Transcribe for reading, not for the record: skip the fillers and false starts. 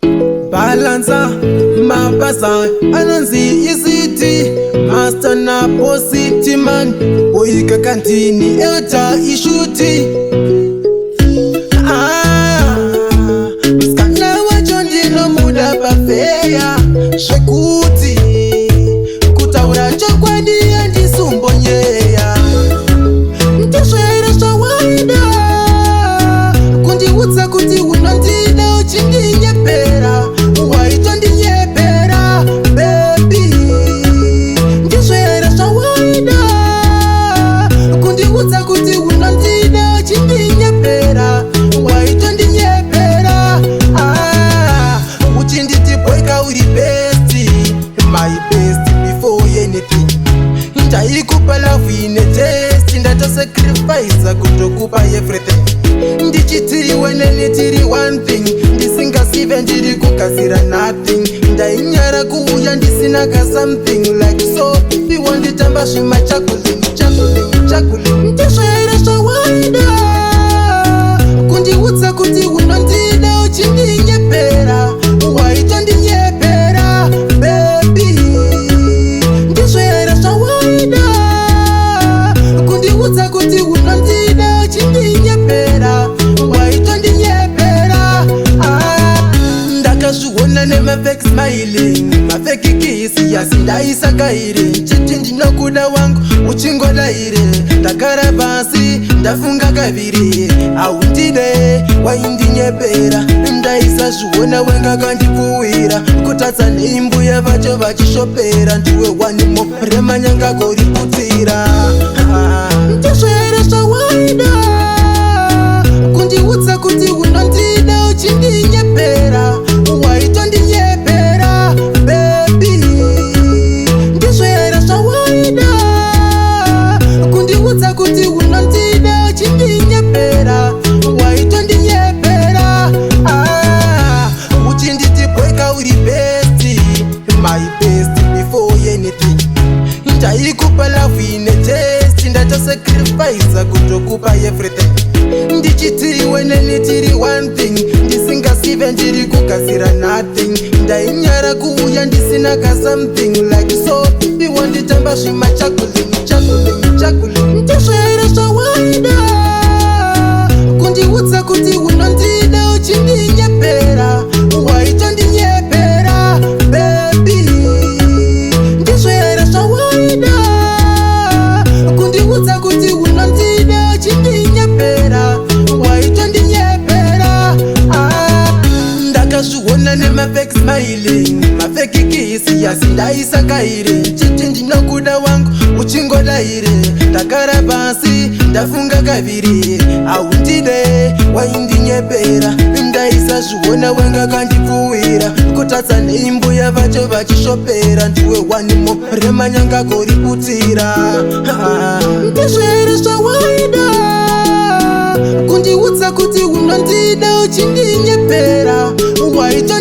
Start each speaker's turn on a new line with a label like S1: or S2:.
S1: Balanza mabasa ananzi isiti master na positi man boyika kantini eta ishuti mskana wajondi no muda bafeya shekuti kutaura chokwadi andisumbonyeya mtashwera shawaida kundiutsa kuti unondida uchindinyepera waitondinyepera bebi ndizvera shawaida kundiutsa kuti unondida uchindinyepera waitondinyepera uchinditi boyka uri besti my best before anything ndaikupa love ine test ndatosacrifice kutokupa everything ndichitiri wenene tiri one thing ndisingasive ndiri kugadzira nothing ndainyara kuuya ndisina ka something like so iwonditamba zvima chakulini ndizvera shawaida kundiutsa kuti unondida uchindinyepera waitondinyepera bebi ndizvera shawaida kundiutsa kuti unondida uchindinyepera waitondinyepera ndakazviona nemafake smiling mafake kisi yasindaisakaire chiti ndinokuda wangu uchingodaire ndakara pasi ndafunga kaviri aundide waindinyepera ndaisazviona wenga kandipuwira kutatsa neimbuya vacho vachishopera ndiwe wanimo remanyanga koriputira ndizvera shawaida kundiutsa kuti unondida uchindinyepera waitondinyepera bebi ndizvera shawaida kundiutsa kuti unondida uchindinyepera waitondinyepera uchinditi boyka uri besti my best before anything ndaikupa love ine test ndatosacrifice kutokupa everything ndichitiri wenene tiri one thing ndisingasive ndiri kugadzira nothing ndainyara kuuya ndisina ka something like so iwonditamba zvima chakulini ndizvera shawaida kundiutsa kuti unondida uchindinyepera waitondinyepera bebi ndizvera shawaida kundiutsa kuti unondida uchindinyepera waitondinyepera ndakazviona nemafake smiling mafake kisi yasindaisakaire chiti ndinokuda wangu uchingodaire ndakara pasi ndafunga kaviri aundide waindinyepera ndaisazviona wenga kandipuwira kutatsa neimbuya vacho vachishopera ndiwe wanimo remanyanga koriputira ndizvera shawaida kundiutsa kuti unondida uchindinyepera waito